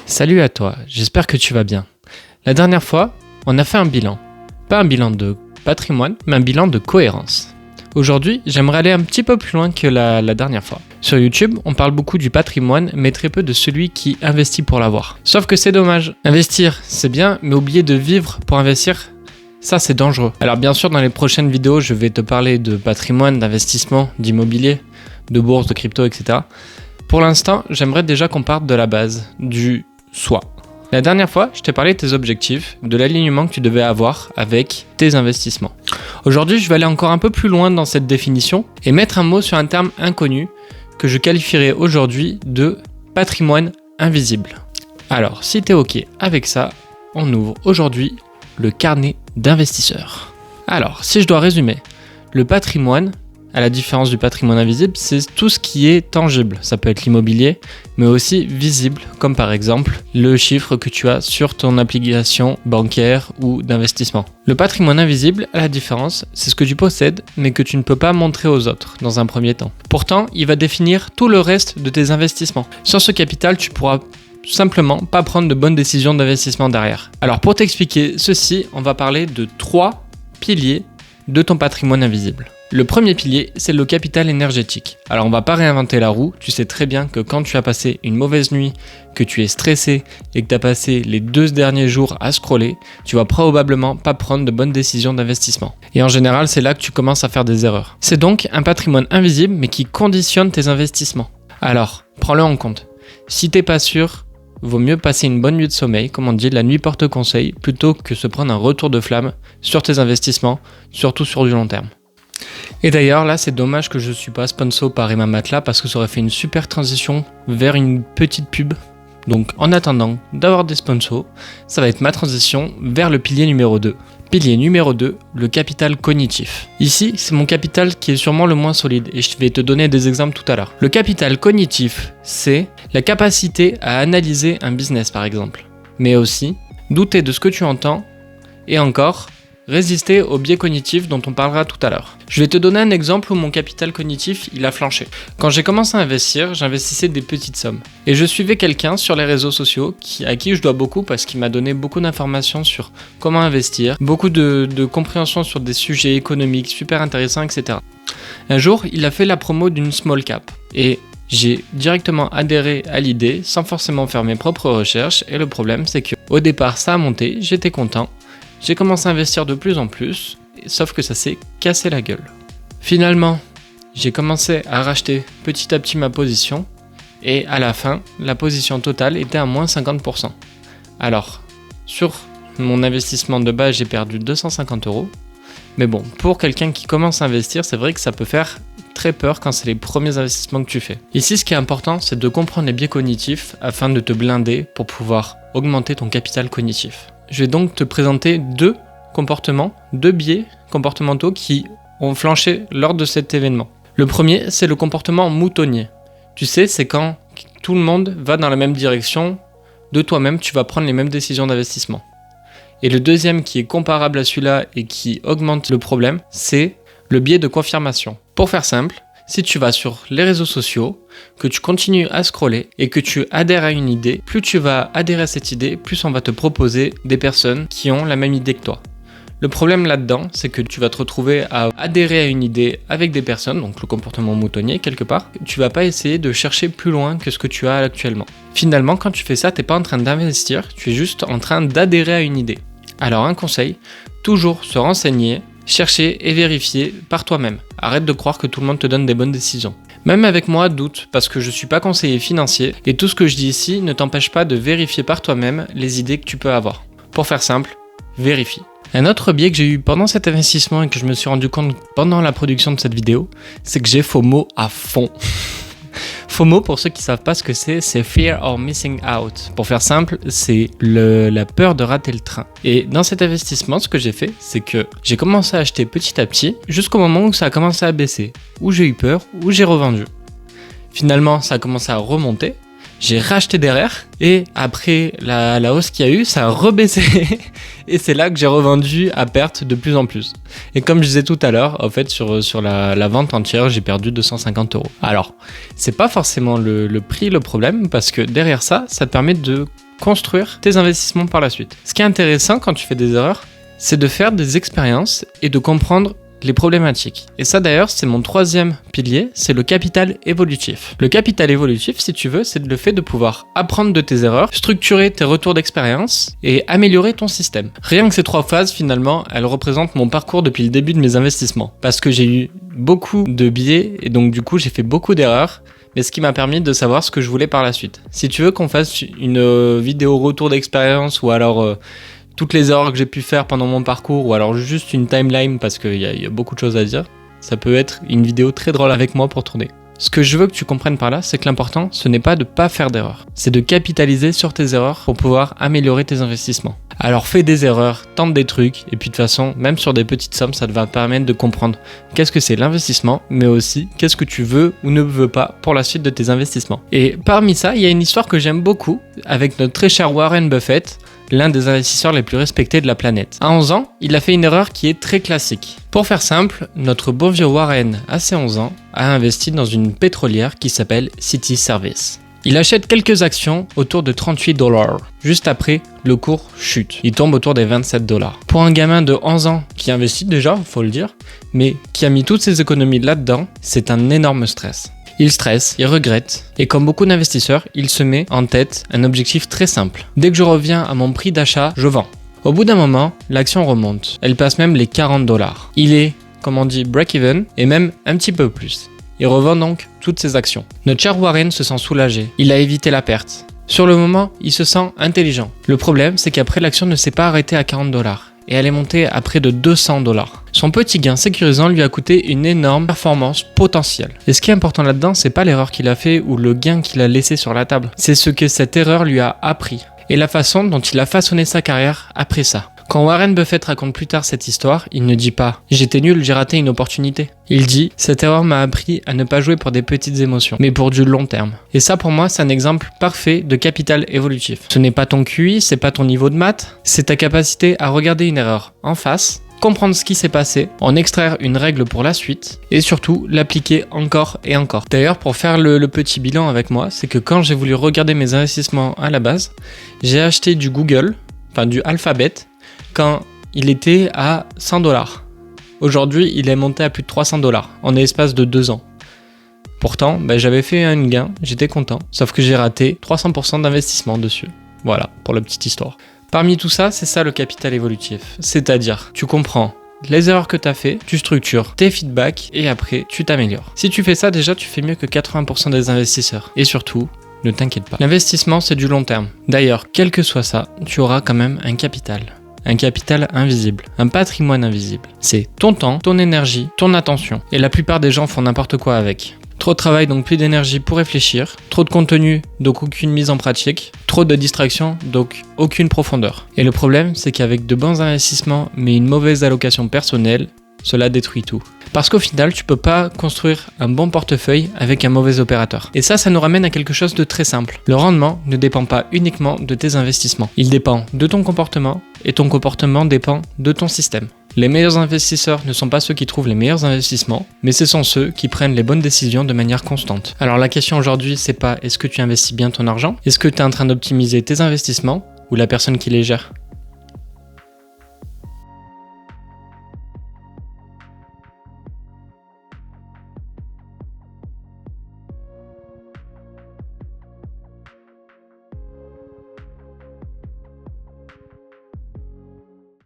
Salut à toi, j'espère que tu vas bien. La dernière fois, on a fait un bilan. Pas un bilan de patrimoine, mais un bilan de cohérence. Aujourd'hui, j'aimerais aller un petit peu plus loin que la dernière fois. Sur YouTube, on parle beaucoup du patrimoine, mais très peu de celui qui investit pour l'avoir. Sauf que c'est dommage. Investir, c'est bien, mais oublier de vivre pour investir, ça c'est dangereux. Alors bien sûr, dans les prochaines vidéos, je vais te parler de patrimoine, d'investissement, d'immobilier, de bourse, de crypto, etc. Pour l'instant, j'aimerais déjà qu'on parte de la base, du soi. La dernière fois, je t'ai parlé de tes objectifs, de l'alignement que tu devais avoir avec tes investissements. Aujourd'hui, je vais aller encore un peu plus loin dans cette définition et mettre un mot sur un terme inconnu que je qualifierais aujourd'hui de patrimoine invisible. Alors, si tu es OK avec ça, on ouvre aujourd'hui le carnet d'investisseurs. Alors, si je dois résumer, le patrimoine, à la différence du patrimoine invisible, c'est tout ce qui est tangible. Ça peut être l'immobilier, mais aussi visible, comme par exemple le chiffre que tu as sur ton application bancaire ou d'investissement. Le patrimoine invisible, à la différence, c'est ce que tu possèdes, mais que tu ne peux pas montrer aux autres dans un premier temps. Pourtant, il va définir tout le reste de tes investissements. Sans ce capital, tu pourras simplement pas prendre de bonnes décisions d'investissement derrière. Alors pour t'expliquer ceci, on va parler de 3 piliers de ton patrimoine invisible. Le premier pilier, c'est le capital énergétique. Alors on va pas réinventer la roue, tu sais très bien que quand tu as passé une mauvaise nuit, que tu es stressé et que tu as passé les 2 derniers jours à scroller, tu vas probablement pas prendre de bonnes décisions d'investissement. Et en général, c'est là que tu commences à faire des erreurs. C'est donc un patrimoine invisible mais qui conditionne tes investissements. Alors, prends-le en compte. Si t'es pas sûr, vaut mieux passer une bonne nuit de sommeil, comme on dit, la nuit porte conseil, plutôt que se prendre un retour de flamme sur tes investissements, surtout sur du long terme. Et d'ailleurs, là, c'est dommage que je ne suis pas sponsor par Emma Matelas parce que ça aurait fait une super transition vers une petite pub. Donc, en attendant d'avoir des sponsors, ça va être ma transition vers le pilier numéro 2. Pilier numéro 2, le capital cognitif. Ici, c'est mon capital qui est sûrement le moins solide et je vais te donner des exemples tout à l'heure. Le capital cognitif, c'est la capacité à analyser un business par exemple, mais aussi douter de ce que tu entends et encore résister aux biais cognitifs dont on parlera tout à l'heure. Je vais te donner un exemple où mon capital cognitif, il a flanché. Quand j'ai commencé à investir, j'investissais des petites sommes. Et je suivais quelqu'un sur les réseaux sociaux à qui je dois beaucoup parce qu'il m'a donné beaucoup d'informations sur comment investir, beaucoup de compréhension sur des sujets économiques super intéressants, etc. Un jour, il a fait la promo d'une small cap. Et j'ai directement adhéré à l'idée sans forcément faire mes propres recherches. Et le problème, c'est qu'au départ, ça a monté, j'étais content. J'ai commencé à investir de plus en plus, sauf que ça s'est cassé la gueule. Finalement, j'ai commencé à racheter petit à petit ma position, et à la fin, la position totale était à moins 50%. Alors, sur mon investissement de base, j'ai perdu 250 €. Mais bon, pour quelqu'un qui commence à investir, c'est vrai que ça peut faire très peur quand c'est les premiers investissements que tu fais. Ici, ce qui est important, c'est de comprendre les biais cognitifs afin de te blinder pour pouvoir augmenter ton capital cognitif. Je vais donc te présenter 2 biais comportementaux qui ont flanché lors de cet événement. Le premier, c'est le comportement moutonnier. Tu sais, c'est quand tout le monde va dans la même direction, de toi-même, tu vas prendre les mêmes décisions d'investissement. Et le deuxième qui est comparable à celui-là et qui augmente le problème, c'est le biais de confirmation. Pour faire simple, si tu vas sur les réseaux sociaux, que tu continues à scroller et que tu adhères à une idée, plus tu vas adhérer à cette idée, plus on va te proposer des personnes qui ont la même idée que toi. Le problème là-dedans, c'est que tu vas te retrouver à adhérer à une idée avec des personnes, donc le comportement moutonnier quelque part, tu vas pas essayer de chercher plus loin que ce que tu as actuellement. Finalement, quand tu fais ça, t'es pas en train d'investir, tu es juste en train d'adhérer à une idée. Alors un conseil, toujours se renseigner, chercher et vérifier par toi-même. Arrête de croire que tout le monde te donne des bonnes décisions. Même avec moi, doute, parce que je suis pas conseiller financier, et tout ce que je dis ici ne t'empêche pas de vérifier par toi-même les idées que tu peux avoir. Pour faire simple, vérifie. Un autre biais que j'ai eu pendant cet investissement et que je me suis rendu compte pendant la production de cette vidéo, c'est que j'ai FOMO à fond. FOMO, pour ceux qui ne savent pas ce que c'est Fear of Missing Out. Pour faire simple, c'est la peur de rater le train. Et dans cet investissement, ce que j'ai fait, c'est que j'ai commencé à acheter petit à petit jusqu'au moment où ça a commencé à baisser, où j'ai eu peur, où j'ai revendu. Finalement, ça a commencé à remonter. J'ai racheté derrière et après la hausse qu'il y a eu, ça a rebaissé et c'est là que j'ai revendu à perte de plus en plus. Et comme je disais tout à l'heure, en fait sur la vente entière, j'ai perdu 250 €. Alors, c'est pas forcément le prix le problème parce que derrière ça te permet de construire tes investissements par la suite. Ce qui est intéressant quand tu fais des erreurs, c'est de faire des expériences et de comprendre les problématiques. Et ça d'ailleurs, c'est mon troisième pilier, c'est le capital évolutif. Le capital évolutif, si tu veux, c'est le fait de pouvoir apprendre de tes erreurs, structurer tes retours d'expérience et améliorer ton système. Rien que ces 3 phases, finalement, elles représentent mon parcours depuis le début de mes investissements. Parce que j'ai eu beaucoup de biais et donc du coup, j'ai fait beaucoup d'erreurs. Mais ce qui m'a permis de savoir ce que je voulais par la suite. Si tu veux qu'on fasse une vidéo retour d'expérience ou alors toutes les erreurs que j'ai pu faire pendant mon parcours ou alors juste une timeline parce qu'il y a beaucoup de choses à dire, ça peut être une vidéo très drôle avec moi pour tourner. Ce que je veux que tu comprennes par là, c'est que l'important, ce n'est pas de pas faire d'erreurs. C'est de capitaliser sur tes erreurs pour pouvoir améliorer tes investissements. Alors fais des erreurs, tente des trucs, et puis de toute façon, même sur des petites sommes, ça va te permettre de comprendre qu'est-ce que c'est l'investissement, mais aussi qu'est-ce que tu veux ou ne veux pas pour la suite de tes investissements. Et parmi ça, il y a une histoire que j'aime beaucoup avec notre très cher Warren Buffett, l'un des investisseurs les plus respectés de la planète. À 11 ans, il a fait une erreur qui est très classique. Pour faire simple, notre bon vieux Warren, à ses 11 ans, a investi dans une pétrolière qui s'appelle City Service. Il achète quelques actions autour de $38. Juste après, le cours chute. Il tombe autour des $27. Pour un gamin de 11 ans qui investit déjà, faut le dire, mais qui a mis toutes ses économies là-dedans, c'est un énorme stress. Il stresse, il regrette, et comme beaucoup d'investisseurs, il se met en tête un objectif très simple. Dès que je reviens à mon prix d'achat, je vends. Au bout d'un moment, l'action remonte. Elle passe même les $40. Il est, comme on dit, break-even, et même un petit peu plus. Il revend donc toutes ses actions. Notre cher Warren se sent soulagé. Il a évité la perte. Sur le moment, il se sent intelligent. Le problème, c'est qu'après, l'action ne s'est pas arrêtée à $40. Et elle est montée à près de $200. Son petit gain sécurisant lui a coûté une énorme performance potentielle. Et ce qui est important là-dedans, c'est pas l'erreur qu'il a fait ou le gain qu'il a laissé sur la table. C'est ce que cette erreur lui a appris. Et la façon dont il a façonné sa carrière après ça. Quand Warren Buffett raconte plus tard cette histoire, il ne dit pas « j'étais nul, j'ai raté une opportunité ». Il dit « cette erreur m'a appris à ne pas jouer pour des petites émotions, mais pour du long terme ». Et ça pour moi, c'est un exemple parfait de capital évolutif. Ce n'est pas ton QI, c'est pas ton niveau de maths, c'est ta capacité à regarder une erreur en face, comprendre ce qui s'est passé, en extraire une règle pour la suite et surtout l'appliquer encore et encore. D'ailleurs, pour faire le petit bilan avec moi, c'est que quand j'ai voulu regarder mes investissements à la base, j'ai acheté du Google, enfin du Alphabet, quand il était à $100. Aujourd'hui, il est monté à plus de $300 en l'espace de 2 ans. Pourtant, j'avais fait un gain, j'étais content, sauf que j'ai raté 300% d'investissement dessus. Voilà, pour la petite histoire. Parmi tout ça, c'est ça le capital évolutif. C'est-à-dire, tu comprends les erreurs que tu as fait, tu structures tes feedbacks et après, tu t'améliores. Si tu fais ça, déjà, tu fais mieux que 80% des investisseurs. Et surtout, ne t'inquiète pas. L'investissement, c'est du long terme. D'ailleurs, quel que soit ça, tu auras quand même un capital. Un capital invisible, un patrimoine invisible. C'est ton temps, ton énergie, ton attention. Et la plupart des gens font n'importe quoi avec. Trop de travail, donc plus d'énergie pour réfléchir. Trop de contenu, donc aucune mise en pratique. Trop de distractions, donc aucune profondeur. Et le problème, c'est qu'avec de bons investissements, mais une mauvaise allocation personnelle, cela détruit tout. Parce qu'au final, tu peux pas construire un bon portefeuille avec un mauvais opérateur. Et ça nous ramène à quelque chose de très simple. Le rendement ne dépend pas uniquement de tes investissements. Il dépend de ton comportement et ton comportement dépend de ton système. Les meilleurs investisseurs ne sont pas ceux qui trouvent les meilleurs investissements, mais ce sont ceux qui prennent les bonnes décisions de manière constante. Alors la question aujourd'hui, c'est pas est-ce que tu investis bien ton argent? Est-ce que tu es en train d'optimiser tes investissements ou la personne qui les gère?